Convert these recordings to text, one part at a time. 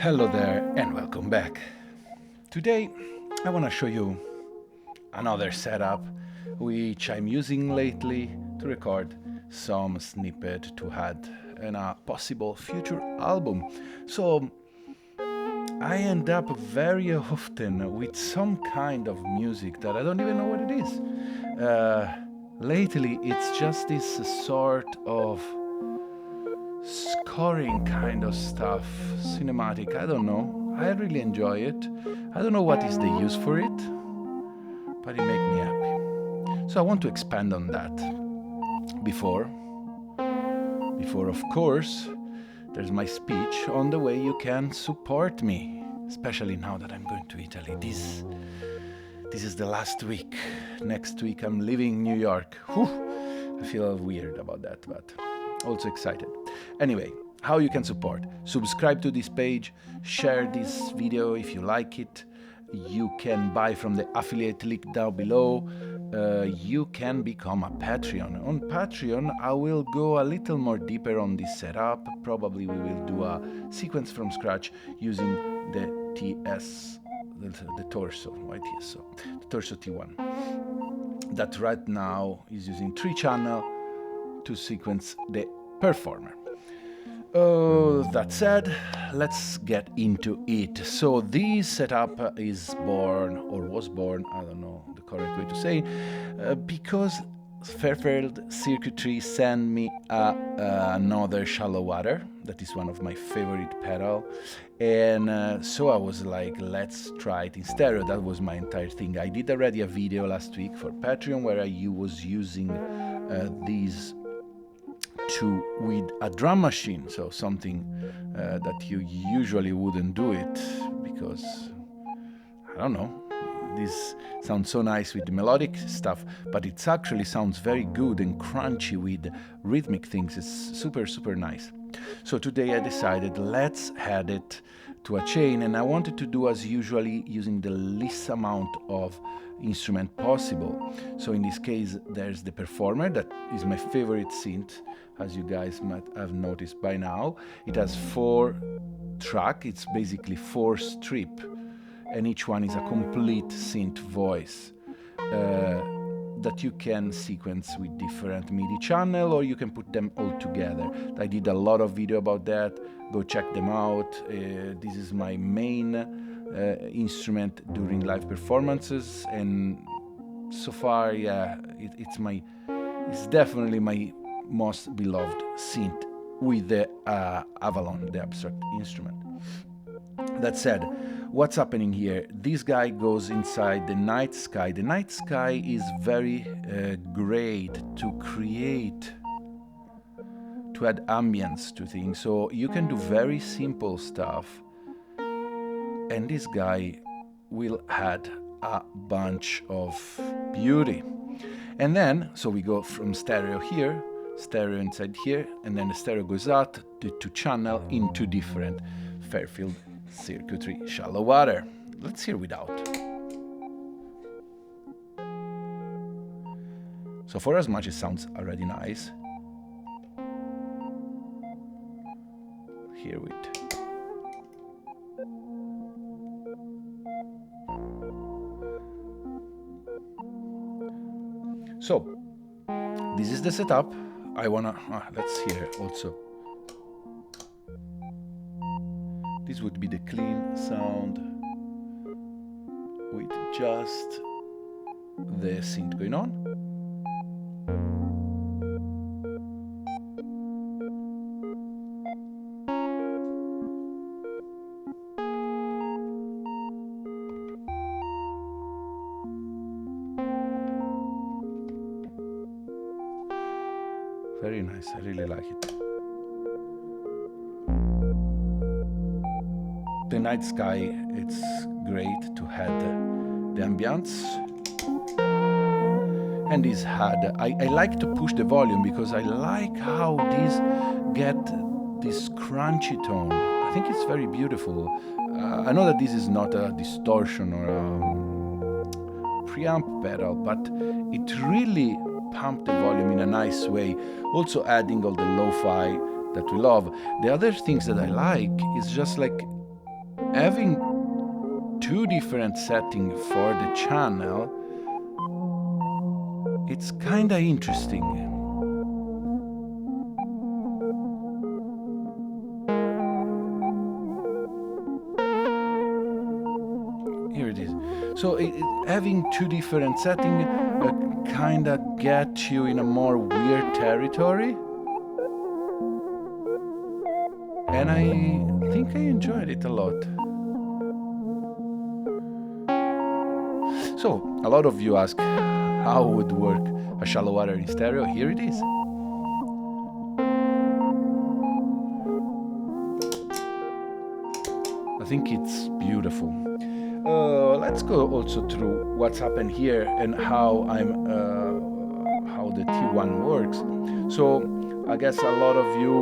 Hello there and welcome back. Today I want to show you another setup which I'm using lately to record some snippet to add in a possible future album. So I end up very often with some kind of music that I don't even know what it is. Lately it's just this sort of scoring kind of stuff, cinematic, I don't know. I really enjoy it. I don't know what is the use for it, but it makes me happy. So I want to expand on that. Before of course, there's my speech on the way you can support me, especially now that I'm going to Italy. This is the last week. Next week I'm leaving New York. Whew, I feel weird about that, but also excited. Anyway, how you can support: subscribe to this page, share this video if you like it, you can buy from the affiliate link down below, you can become a Patreon. On Patreon I will go a little more deeper on this setup. Probably we will do a sequence from scratch using the TS, the Torso, why TSO? The Torso T1 that right now is using 3-channel to sequence the Perfourmer. That said, let's get into it. So this setup is born, or was born, I don't know the correct way to say, because Fairfield Circuitry sent me another shallow water. That is one of my favorite pedal, and so I was like, let's try it in stereo. That was my entire thing. I did already a video last week for Patreon where I was using these with a drum machine, so something that you usually wouldn't do it, because I don't know, this sounds so nice with the melodic stuff, but it actually sounds very good and crunchy with rhythmic things. It's super nice. So today I decided let's add it to a chain, and I wanted to do as usually using the least amount of instrument possible. So in this case there's the Perfourmer, that is my favorite synth, as you guys might have noticed by now. It has 4 tracks, it's basically 4 strips, and each one is a complete synth voice that you can sequence with different MIDI channel, or you can put them all together. I did a lot of video about that, go check them out. This is my main instrument during live performances, and so far, yeah, it's definitely my most beloved synth with the Avalon, the abstract instrument. That said, what's happening here? This guy goes inside the night sky. The night sky is very great to add ambience to things, so you can do very simple stuff, and this guy will add a bunch of beauty. And then, so we go from stereo here, stereo inside here, and then the stereo goes out to channel into different Fairfield Circuitry shallow water. Let's hear without. So for as much it sounds already nice, hear it. So this is the setup. I wanna let's hear also. This would be the clean sound with just the synth going on. Very nice, I really like it. The night sky, it's great to have the ambience. And this had, I like to push the volume because I like how these get this crunchy tone. I think it's very beautiful. I know that this is not a distortion or a preamp pedal, but it really pumped the volume in a nice way, also adding all the lo-fi that we love. The other things that I like is just like having two different settings for the channel. It's kinda interesting. Here it is. So having two different settings kinda get you in a more weird territory. And I think I enjoyed it a lot. So, a lot of you ask how would work a shallow water in stereo. Here it is. I think it's beautiful. Let's go also through what's happened here and how how the T1 works. So I guess a lot of you,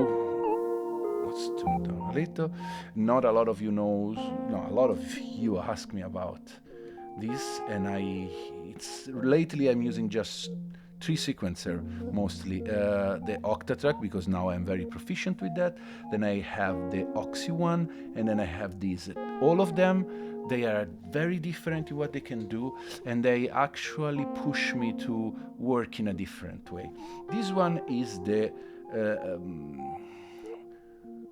let's turn down a little. Not a lot of you knows. No, a lot of you ask me about this, and lately I'm using just 3 sequencer mostly. The Octatrack, because now I'm very proficient with that. Then I have the Oxy one, and then I have these. All of them, they are very different in what they can do, and they actually push me to work in a different way. This one is the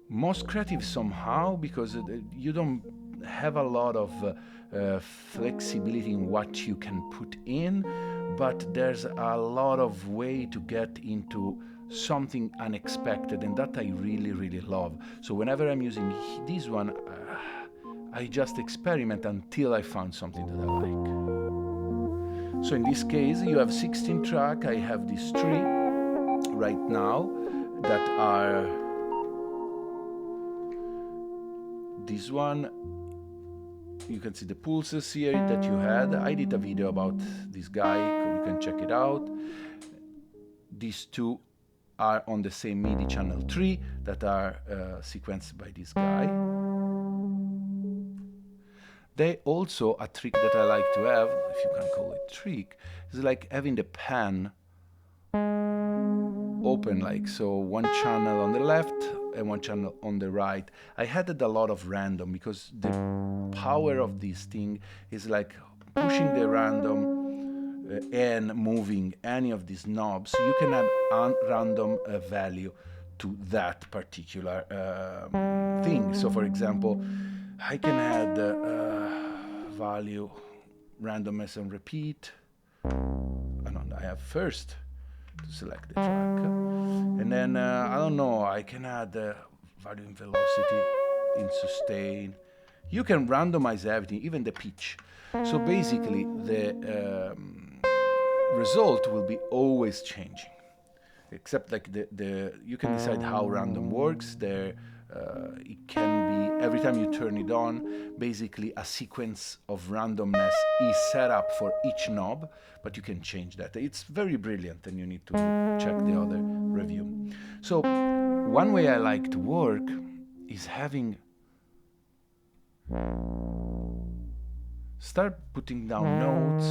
most creative somehow, because you don't have a lot of flexibility in what you can put in, but there's a lot of way to get into something unexpected, and that I really, really love. So whenever I'm using this one, I just experiment until I found something that I like. So in this case, you have 16 track. I have these 3 right now that are this one. You can see the pulses here that you had. I did a video about this guy, you can check it out. These 2 are on the same MIDI channel 3 that are sequenced by this guy. They also, a trick that I like to have, if you can call it trick, is like having the pan open, like so, one channel on the left and one channel on the right. I added a lot of random because the power of this thing is like pushing the random and moving any of these knobs, so you can add random value to that particular thing. So for example, I can add value, randomness and repeat. I have first to select the track, and then I don't know, I can add value in velocity, in sustain. You can randomize everything, even the pitch. So basically the result will be always changing, except like you can decide how random works there. It can be, every time you turn it on, basically a sequence of randomness is set up for each knob, but you can change that. It's very brilliant, and you need to check the other review. So one way I like to work is having start putting down notes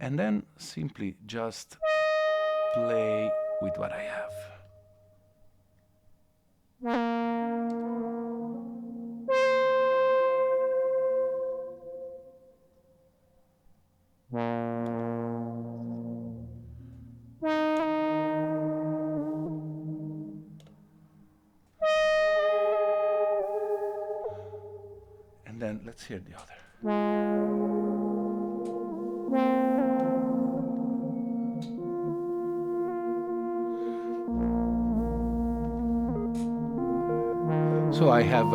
and then simply just play with what I have. And then let's hear the other. So I have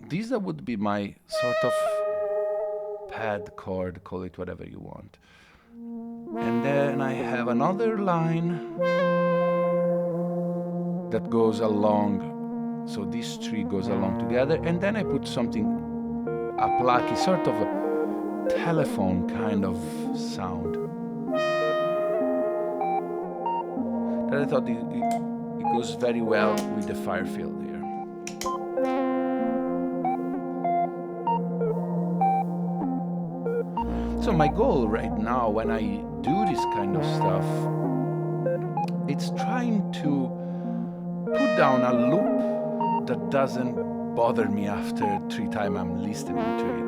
these that would be my sort of pad chord, call it whatever you want. And then I have another line that goes along So these three goes along together, and then I put something up lucky, sort of a telephone kind of sound. That I thought it goes very well with the Fairfield here. So my goal right now when I do this kind of stuff, it's trying to put down a loop that doesn't bother me after 3 times I'm listening to it.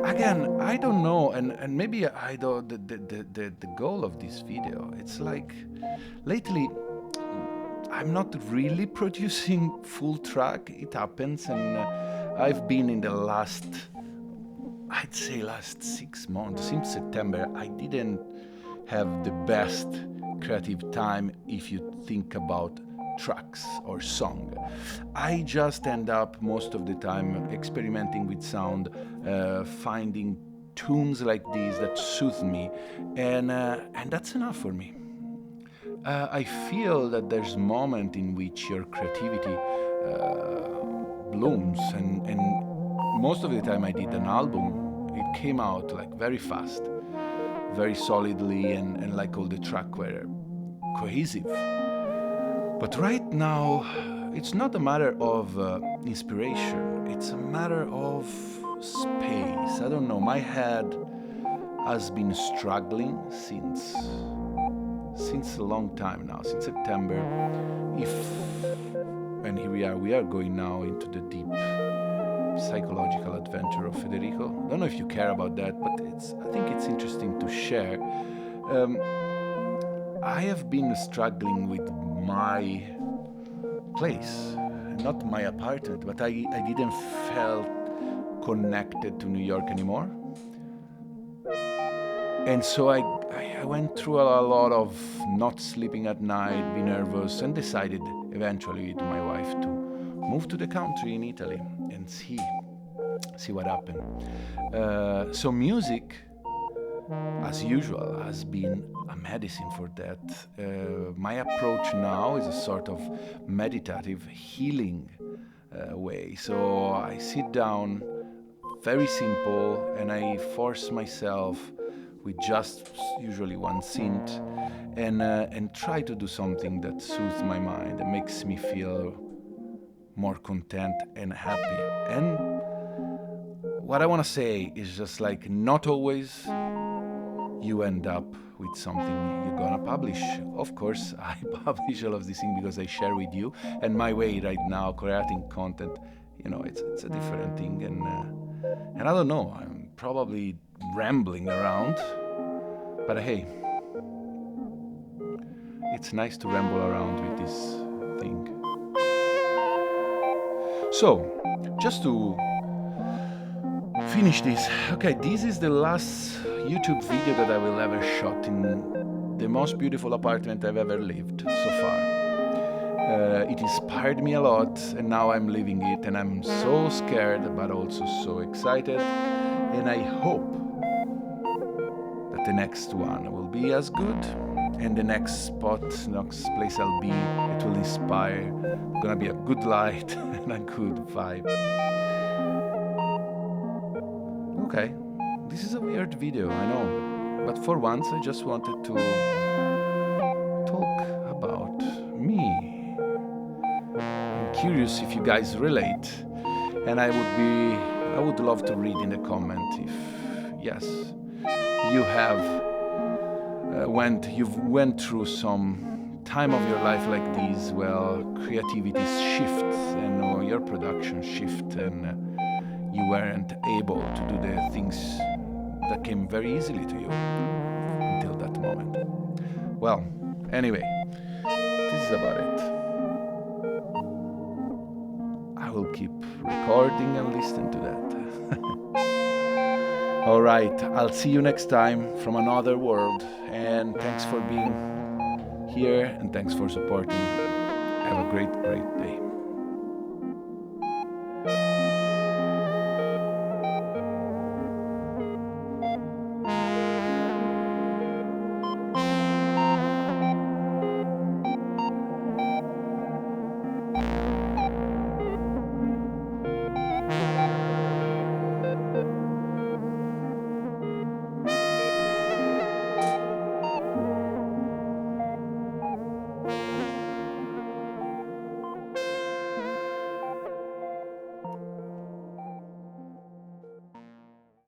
Again, I don't know, and maybe I don't. The goal of this video, it's like lately I'm not really producing full track. It happens, and I've been in the last 6 months, since September, I didn't have the best creative time if you think about tracks or song. I just end up most of the time experimenting with sound, finding tunes like these that soothe me, and that's enough for me. I feel that there's a moment in which your creativity blooms, and most of the time I did an album, it came out like very fast, very solidly, and like all the tracks were cohesive. But right now, it's not a matter of inspiration, it's a matter of space. I don't know, my head has been struggling since a long time now, since September. And here we are going now into the deep psychological adventure of Federico. I don't know if you care about that, but I think it's interesting to share. I have been struggling with my place, not my apartment, but I didn't feel connected to New York anymore. And so I went through a lot of not sleeping at night, be nervous, and decided eventually with my wife to move to the country in Italy and see what happened. So music, as usual, has been a medicine for that. My approach now is a sort of meditative healing way. So I sit down, very simple, and I force myself with just usually one synth, and try to do something that soothes my mind and makes me feel more content and happy. And what I want to say is just like, not always you end up with something you're gonna publish. Of course, I publish all of these things because I share with you, and my way right now creating content, it's a different thing, and I don't know, I'm probably rambling around, but hey, it's nice to ramble around with this thing. So, just to finish this, okay, this is the last YouTube video that I will ever shot in the most beautiful apartment I've ever lived so far. It inspired me a lot, and now I'm living it, and I'm so scared but also so excited, and I hope that the next one will be as good, and the next place I'll be, it will inspire, gonna be a good light and a good vibe. Okay, this is a weird video, I know, but for once I just wanted to talk about me. I'm curious if you guys relate, and I would love to read in the comment if yes, you have you've went through some time of your life like this, well, creativity shifts and your production shift, and you weren't able to do the things that came very easily to you until that moment. Well, anyway, this is about it. I will keep recording and listening to that. Alright, I'll see you next time from another world, and thanks for being here, and thanks for supporting. Have a great day.